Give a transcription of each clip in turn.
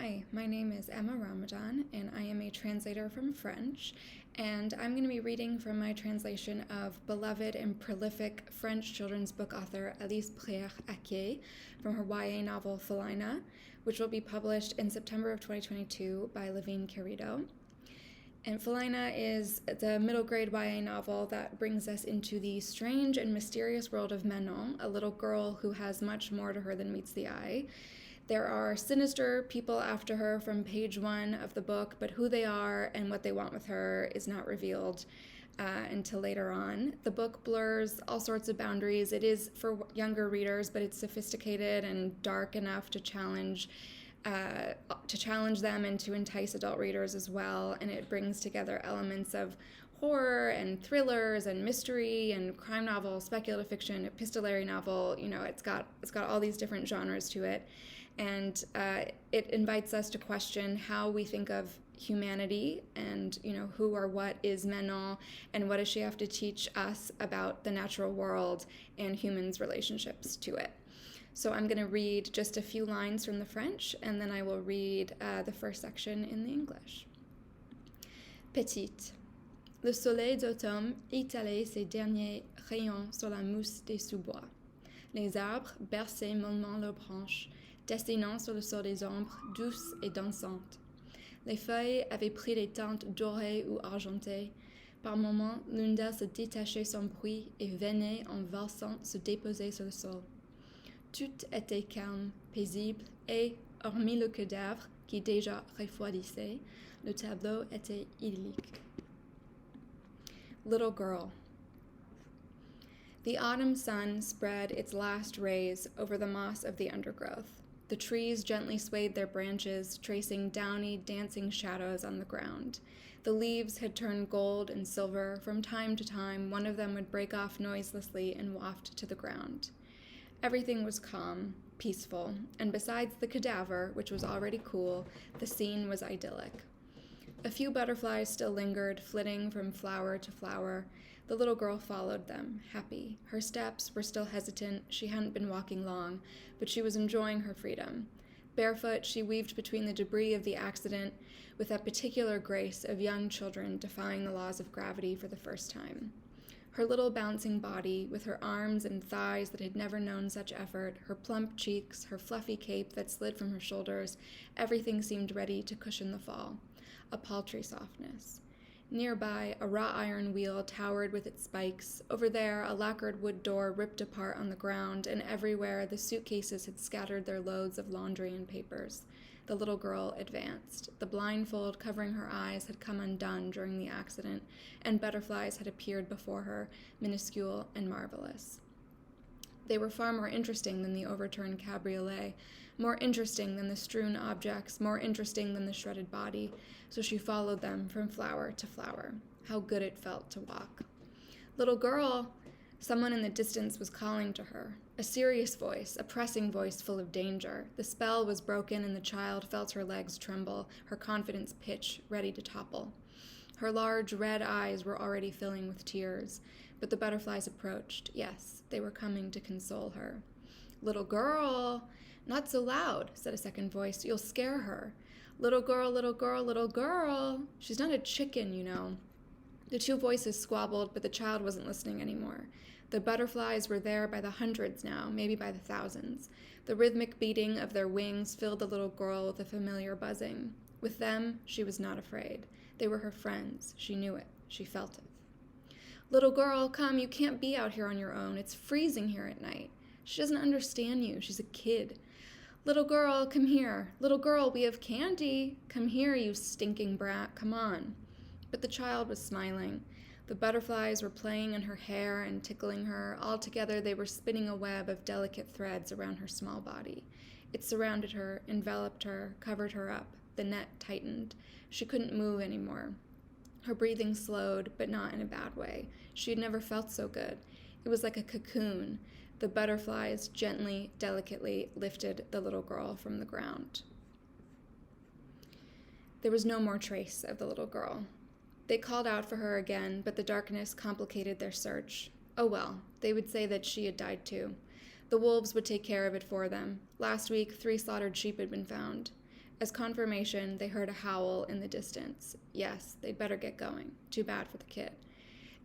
Hi, my name is Emma Ramadan, and I am a translator from French, and I'm going to be reading from my translation of beloved and prolific French children's book author Alice Brière-Haquet from her YA novel Phalaina, which will be published in September of 2022 by Levine Querido. And Phalaina is the middle grade YA novel that brings us into the strange and mysterious world of Manon, a little girl who has much more to her than meets the eye. There are sinister people after her from page 1 of the book, but who they are and what they want with her is not revealed until later on. The book blurs all sorts of boundaries. It is for younger readers, but it's sophisticated and dark enough to challenge them and to entice adult readers as well. And it brings together elements of horror and thrillers and mystery and crime novel, speculative fiction, epistolary novel. You know, it's got all these different genres to it. And it invites us to question how we think of humanity and, you know, who or what is Manon and what does she have to teach us about the natural world and humans' relationships to it. So I'm going to read just a few lines from the French, and then I will read the first section in the English. Petite. Le soleil d'automne étalait ses derniers rayons sur la mousse des sous-bois. Les arbres berçaient mollement leurs branches, dessinant sur le sol des ombres douces et dansantes. Les feuilles avaient pris des teintes dorées ou argentées. Par moments, l'une d'elles se détachait sans bruit et venait en valsant se déposer sur le sol. Tout était calme, paisible, et, hormis le cadavre qui déjà refroidissait, le tableau était idyllique. Little Girl. The autumn sun spread its last rays over the moss of the undergrowth. The trees gently swayed their branches, tracing downy, dancing shadows on the ground. The leaves had turned gold and silver. From time to time, one of them would break off noiselessly and waft to the ground. Everything was calm, peaceful, and besides the cadaver, which was already cool, the scene was idyllic. A few butterflies still lingered, flitting from flower to flower. The little girl followed them, happy. Her steps were still hesitant. She hadn't been walking long, but she was enjoying her freedom. Barefoot, she weaved between the debris of the accident with that particular grace of young children defying the laws of gravity for the first time. Her little bouncing body, with her arms and thighs that had never known such effort, her plump cheeks, her fluffy cape that slid from her shoulders, everything seemed ready to cushion the fall. A paltry softness. Nearby, a wrought iron wheel towered with its spikes. Over there, a lacquered wood door ripped apart on the ground, and everywhere the suitcases had scattered their loads of laundry and papers. The little girl advanced. The blindfold covering her eyes had come undone during the accident, and butterflies had appeared before her, minuscule and marvelous. They were far more interesting than the overturned cabriolet, more interesting than the strewn objects, more interesting than the shredded body, so she followed them from flower to flower. How good it felt to walk. Little girl! Someone in the distance was calling to her. A serious voice, a pressing voice full of danger. The spell was broken, and the child felt her legs tremble, her confidence pitch, ready to topple. Her large red eyes were already filling with tears, but the butterflies approached. Yes, they were coming to console her. Little girl! Not so loud, said a second voice. You'll scare her. Little girl, little girl, little girl. She's not a chicken, you know. The two voices squabbled, but the child wasn't listening anymore. The butterflies were there by the hundreds now, maybe by the thousands. The rhythmic beating of their wings filled the little girl with a familiar buzzing. With them, she was not afraid. They were her friends. She knew it. She felt it. Little girl, come, you can't be out here on your own. It's freezing here at night. She doesn't understand you. She's a kid. Little girl, come here. Little girl, we have candy. Come here, you stinking brat. Come on. But the child was smiling. The butterflies were playing in her hair and tickling her. Altogether, they were spinning a web of delicate threads around her small body. It surrounded her, enveloped her, covered her up. The net tightened. She couldn't move anymore. Her breathing slowed, but not in a bad way. She had never felt so good. It was like a cocoon. The butterflies gently, delicately lifted the little girl from the ground. There was no more trace of the little girl. They called out for her again, but the darkness complicated their search. Oh well, they would say that she had died too. The wolves would take care of it for them. Last week, 3 slaughtered sheep had been found. As confirmation, they heard a howl in the distance. Yes, they'd better get going. Too bad for the kid.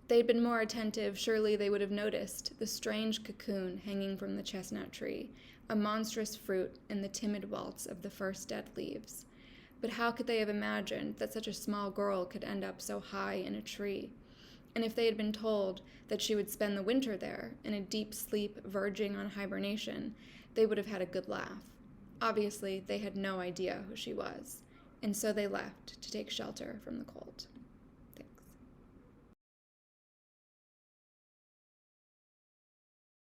If they'd been more attentive, surely they would have noticed the strange cocoon hanging from the chestnut tree, a monstrous fruit in the timid waltz of the first dead leaves. But how could they have imagined that such a small girl could end up so high in a tree? And if they had been told that she would spend the winter there, in a deep sleep verging on hibernation, they would have had a good laugh. Obviously, they had no idea who she was, and so they left to take shelter from the cold.